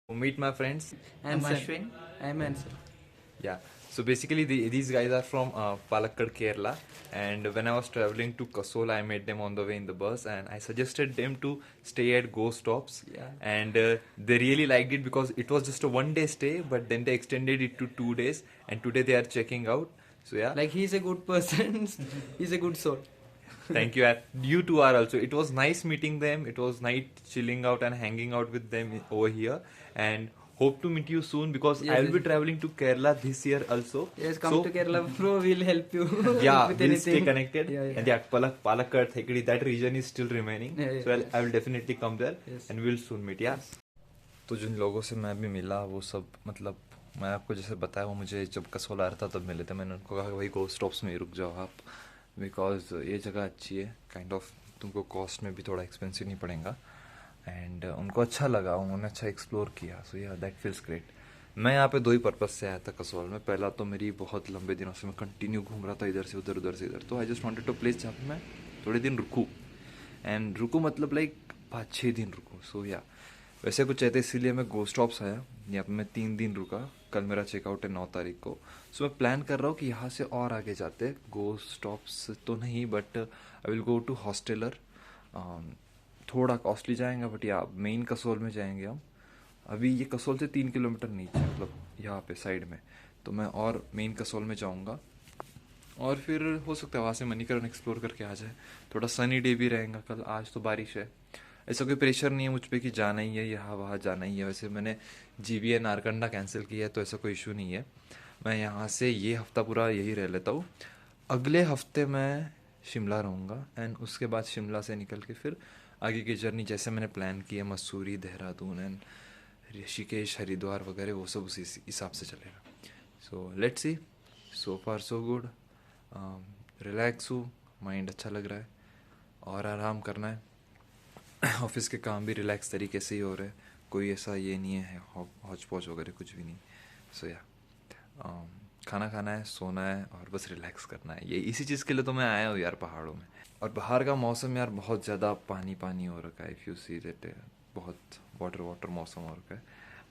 Meet my friends. I'm Answer. Ashwin. I'm answer. Yeah. So basically, these guys are from Palakkad, Kerala. And when I was traveling to Kasol, I met them on the way in the bus, and I suggested them to stay at Go Stops. Yeah. And they really liked it because it was just a 1 day stay, but then they extended it to 2 days, and today they are checking out. So yeah. Like he's a good person. He's a good soul. Thank you. You two are also. It was nice meeting them. It was nice chilling out and hanging out with them over here. And hope to meet you soon because Yes, I will be yes. traveling to Kerala this year also. Yes, come So, to Kerala, bro. We'll help you. Yeah, with we'll anything. stay connected. Yeah, yeah. And yeah, Palakkad, Thekadi, that region is still remaining. Yeah, yeah. So I will definitely come there Yes. and we'll soon meet. Yeah. तो जिन लोगों से मैं भी मिला वो सब मतलब मैं आपको जैसे बताया वो मुझे जब कसोल आ रहा था तब मिले थे। मैंने उनको कहा कि भाई गो स्टॉप्स में ही रुक जाओ आप, बिकॉज ये जगह अच्छी है, काइंड ऑफ तुमको कॉस्ट में भी थोड़ा एक्सपेंसिव नहीं पड़ेगा। एंड उनको अच्छा लगा, उन्होंने अच्छा एक्सप्लोर किया। सो या दैट फील्स ग्रेट। मैं यहाँ पे 2 ही पर्पस से आया था कसोल में। पहला तो मेरी बहुत लंबे दिनों से मैं कंटिन्यू घूम रहा था इधर से उधर उधर से इधर, तो I just wanted to place जहाँ पे मैं थोड़े दिन रुकूँ। एंड रुकूँ मतलब लाइक 5-6 दिन रुकूँ। सो या वैसे कुछ कहते इसीलिए मैं गो स्टॉप्स आया। यहाँ पे मैं 3 दिन रुका। कल मेरा चेकआउट है 9 तारीख को। सो मैं प्लान कर रहा हूँ कि यहाँ से और आगे जाते, गो स्टॉप्स तो नहीं but I will go to hosteller. थोड़ा कॉस्टली जाएंगे बट या मेन कसोल में जाएंगे हम। अभी ये कसोल से 3 किलोमीटर नीचे मतलब यहाँ पे साइड में, तो मैं और मेन कसोल में जाऊँगा और फिर हो सकता है वहाँ से मणिकरण एक्सप्लोर करके आ जाए। थोड़ा सनी डे भी रहेगा कल, आज तो बारिश है। ऐसा कोई प्रेशर नहीं है मुझ पे कि जाना ही है यहाँ वहाँ जाना ही है। वैसे मैंने GBA नारकंडा कैंसिल किया है तो ऐसा कोई इशू नहीं है। मैं यहाँ से ये हफ्ता पूरा यही रह लेता हूँ। अगले हफ्ते मैं शिमला रहूँगा एंड उसके बाद शिमला से निकल के फिर आगे की जर्नी जैसे मैंने प्लान की है मसूरी, देहरादून एंड ऋषिकेश, हरिद्वार वगैरह, वो सब उसी हिसाब से चलेगा। So let's see. So far so good. Relax हूँ, माइंड अच्छा लग रहा है और आराम करना है। ऑफिस के काम भी रिलैक्स तरीके से ही हो रहे हैं, कोई ऐसा ये नहीं है हौच पौच वगैरह कुछ भी नहीं। सो या खाना खाना है, सोना है और बस रिलैक्स करना है। ये इसी चीज़ के लिए तो मैं आया हूँ यार पहाड़ों में। और बाहर का मौसम यार बहुत ज़्यादा पानी पानी हो रखा है। इफ़ यू सी दैट बहुत वाटर मौसम हो रखा है।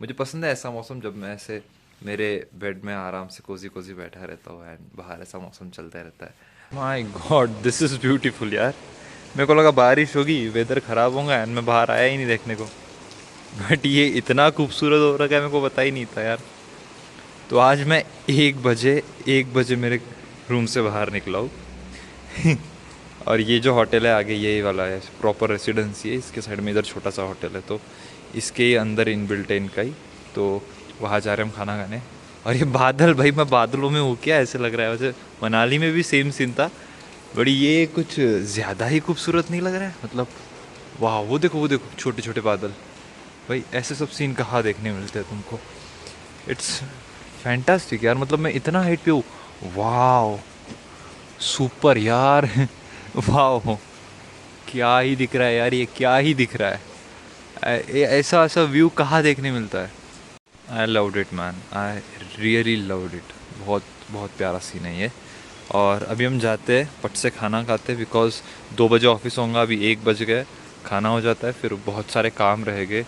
मुझे पसंद है ऐसा मौसम जब मैं ऐसे मेरे बेड में आराम से कोजी बैठा रहता हूँ एंड बाहर ऐसा मौसम चलता रहता है। My God this is beautiful यार। मेरे को लगा बारिश होगी, वेदर ख़राब होगा एंड मैं बाहर आया ही नहीं देखने को, बट ये इतना खूबसूरत हो रखा है मेरे को पता ही नहीं था यार। तो आज मैं 1 बजे मेरे रूम से बाहर निकला हूँ और ये जो होटल है आगे यही वाला है, प्रॉपर रेसिडेंसी है। इसके साइड में इधर छोटा सा होटल है तो इसके अंदर इनबिल्ट है इनका ही, तो वहाँ जा रहे हैं हम खाना खाने। और ये बादल, भाई मैं बादलों में हूँ क्या, ऐसे लग रहा है। वैसे मनाली में भी सेम सीन था बट ये कुछ ज़्यादा ही खूबसूरत नहीं लग रहा है। मतलब वाह, वो देखो छोटे छोटे बादल। भाई ऐसे सब सीन कहाँ देखने मिलते हैं तुमको। इट्स फैंटास्टिक यार। मतलब मैं इतना हाइट पे हूँ। वाह सुपर यार वाह क्या ही दिख रहा है यार, ये क्या ही दिख रहा है। ऐसा व्यू कहाँ देखने मिलता है। I loved it man, I really loved it. बहुत बहुत प्यारा सीन है ये। और अभी हम जाते हैं पट से खाना खाते हैं बिकॉज 2 बजे ऑफिस होगा। अभी 1 बज गए, खाना हो जाता है, फिर बहुत सारे काम रह गए।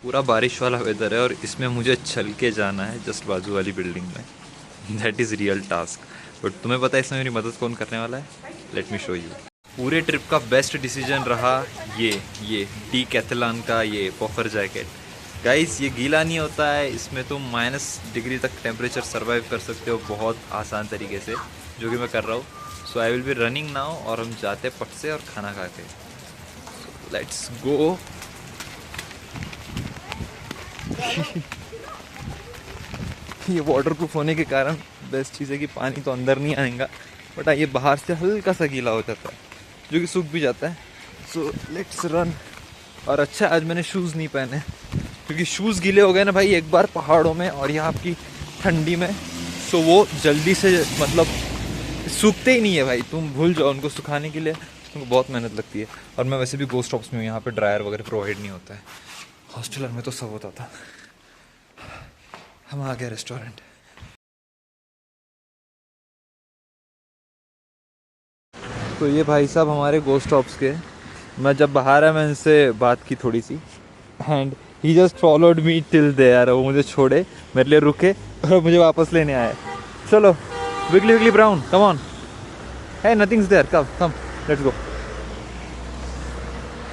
पूरा बारिश वाला वेदर है और इसमें मुझे चल के जाना है जस्ट बाजू वाली बिल्डिंग में। That is real task. But तुम्हें पता है इसमें मेरी मदद कौन करने वाला है? Let me show you. पूरे ट्रिप का बेस्ट डिसीजन रहा ये डीकैथलॉन का ये पफर जैकेट। गाइस ये गीला नहीं होता है, इसमें तुम -डिग्री तक टेम्परेचर सर्वाइव कर सकते हो बहुत आसान तरीके से, जो कि मैं कर रहा हूँ। So I will be running now और हम जाते हैं पट से और खाना खा के। Let's go. ये वाटरप्रूफ होने के कारण बेस्ट चीज़ है कि पानी तो अंदर नहीं आएगा बट ये बाहर से हल्का सा गीला हो जाता है जो कि सूख भी जाता है। So let's run. और अच्छा आज मैंने शूज़ नहीं पहने क्योंकि शूज़ गीले हो गए ना भाई एक बार पहाड़ों में और यहाँ आपकी ठंडी में, तो वो जल्दी से मतलब सूखते ही नहीं है भाई। तुम भूल जाओ उनको सुखाने के लिए, तुमको बहुत मेहनत लगती है। और मैं वैसे भी गो स्टॉप्स में हूँ, यहाँ पे ड्रायर वगैरह प्रोवाइड नहीं होता है। हॉस्टलर में तो सब होता था। हम आ गए रेस्टोरेंट। तो ये भाई साहब हमारे गो स्टॉप्स के। मैं जब बाहर आया मैं इनसे बात की थोड़ी सी and he just followed me till there, वो मुझे छोड़े, मेरे लिए रुके और मुझे वापस लेने आए। चलो wiggly wiggly brown, come on, है nothings there, come let's go.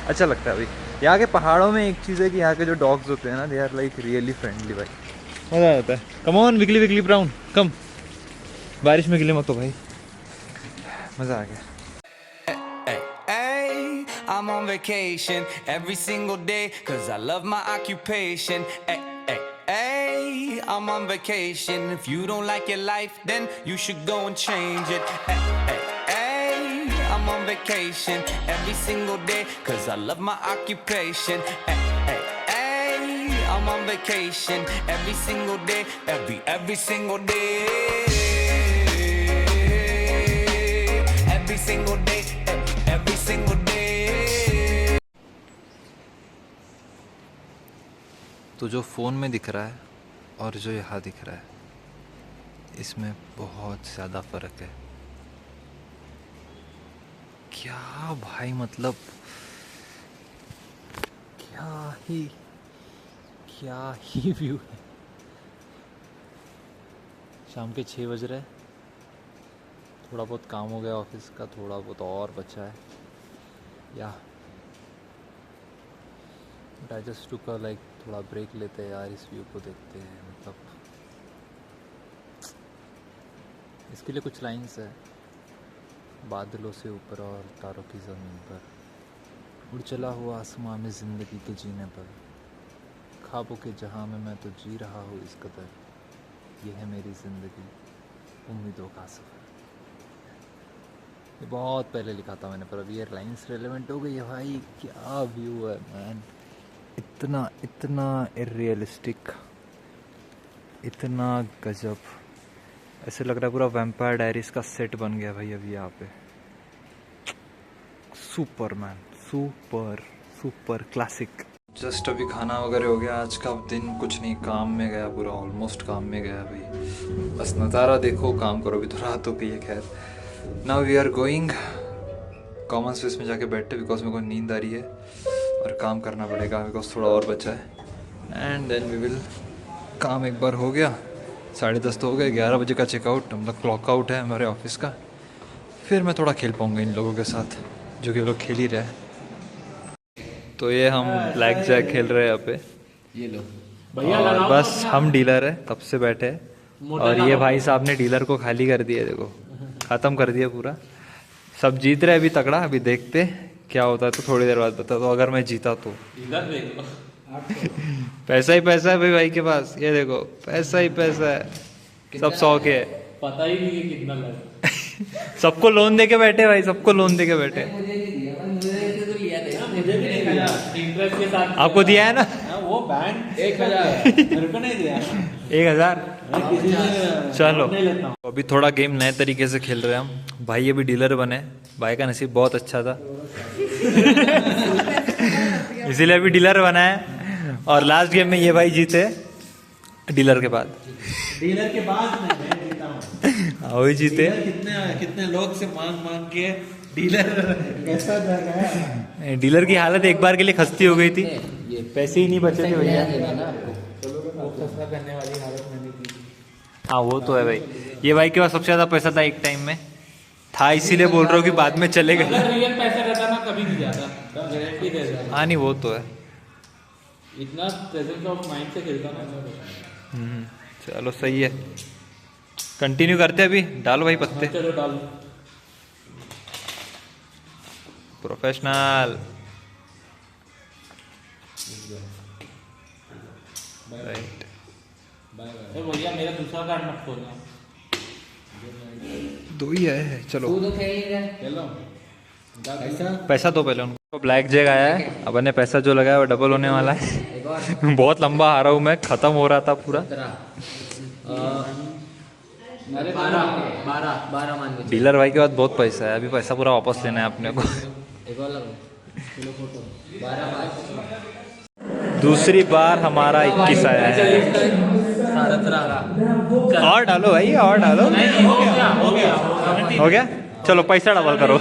अच्छा लगता है भाई यहाँ के पहाड़ों में। एक चीज़ है कि यहाँ के जो डॉग्स होते हैं ना, they are like really friendly भाई, मज़ा आता है। Come on wiggly wiggly brown, come. बारिश में गिले मत हो भाई, मज़ा आ गया। I'm on vacation every single day cause I love my occupation. I'm on vacation. If you don't like your life, then you should go and change it. I'm on vacation every single day cause I love my occupation. I'm on vacation every single day, every single day. Every single day, every single day. तो जो phone में दिख रहा है और जो यहाँ दिख रहा है, इसमें बहुत ज़्यादा फ़र्क है। क्या भाई, मतलब क्या ही व्यू है। शाम के 6 बज रहे हैं, थोड़ा बहुत काम हो गया ऑफिस का, थोड़ा बहुत और बचा है या but I just took like थोड़ा ब्रेक लेते हैं यार, इस व्यू को देखते हैं। मतलब इसके लिए कुछ लाइंस है। बादलों से ऊपर और तारों की ज़मीन पर, उड़ चला हुआ आसमां में ज़िंदगी के जीने पर, ख्वाबों के जहां में मैं तो जी रहा हूँ इस कदर, ये है मेरी ज़िंदगी, उम्मीदों का सफ़र। ये बहुत पहले लिखा था मैंने, पर अभी ये लाइंस रेलेवेंट हो गई है भाई। क्या व्यू है मैन, इतना इरियलिस्टिक, इतना गजब। ऐसे लग रहा है पूरा वैम्पायर डायरीज का सेट बन गया भाई अभी यहाँ पे। Super man, super classic. Just अभी खाना वगैरह हो गया। आज का दिन कुछ नहीं, काम में गया पूरा, ऑलमोस्ट काम में गया भाई। बस नज़ारा देखो, काम करो। अभी तो रात हो गई है खैर। Now we are going common space में जाके बैठते, बिकॉज मेरे को नींद आ रही है और काम करना पड़ेगा, बिकॉज थोड़ा और बचा है। एंड देन वी विल, काम एक बार हो गया, 10:30 तो हो गए, 11 बजे का चेकआउट, मतलब क्लॉक आउट है हमारे ऑफिस का। फिर मैं थोड़ा खेल पाऊँगा इन लोगों के साथ, जो कि लोग खेल ही रहे हैं। तो ये हम ब्लैक जैक खेल रहे हैं यहाँ पे, ये लो और बस हम डीलर है तब से बैठे हैं। और ये भाई साहब ने डीलर को खाली कर दिया, देखो ख़त्म कर दिया पूरा। सब जीत रहे अभी तगड़ा, अभी देखते क्या होता है, तो थोड़ी देर बाद बता दो। अगर मैं जीता तो पैसा ही पैसा है भाई के पास, ये देखो पैसा ही पैसा है, सब 100 के है, पता ही नहीं है कितना लगा। सबको लोन दे के बैठे भाई, सबको लोन दे के बैठे। इंटरेस्ट के साथ आपको दिया है ना? वो बैंक 1000 मेरे को नहीं दिया। 1000 चलो। नहीं लेता हूँ। अभी थोड़ा गेम नए तरीके से खेल रहे हैं हम। भाई अभी डीलर बने, भाई का नसीब बहुत अच्छा था इसीलिए अभी डीलर बना है। और लास्ट गेम में ये भाई जीते डीलर के बाद। डीलर के बाद मैं जीता हूँ। वही जीते। कितने लोग से मांग के डीलर कैसा जगह है। डीलर की हालत एक बार के लिए खस्ती हो गई थी, पैसे ही नहीं बचे थे भैया। करने वाली हालत मैंने की। हाँ वो तो है भाई, ये भाई के पास सबसे ज्यादा पैसा था एक टाइम में, था इसीलिए बोल रहा हूँ कि बाद में चलेगा। अगर रियल पैसा रहता ना कभी नहीं जाता, गारंटी दे रहा हूँ। हाँ नहीं वो तो है। इतना प्रेजेंस ऑफ माइंड से खेलता ना। चलो सही है, कंटिन्यू करते हैं अभी। डालो भाई पत्ते, चलो डाल। प्रोफेशनल। राइट, बाय भैया मेरा दूसरा कार्ड मत खोलना। 2 ही है। चलो चलो पैसा दो पहले उनको। ब्लैक जैक आया है, अब मैंने पैसा जो लगाया वो डबल होने वाला है। बहुत लंबा हारा हूँ मैं, खत्म हो रहा था पूरा। 12 मान के डीलर भाई के पास बहुत पैसा है, अभी पैसा पूरा वापस लेना है अपने को। एक और लगाओ, 12 दूसरी बार हमारा 21 आया है। 17 और डालो भाई, और डालो। हो गया हो गया, चलो पैसा डबल करो।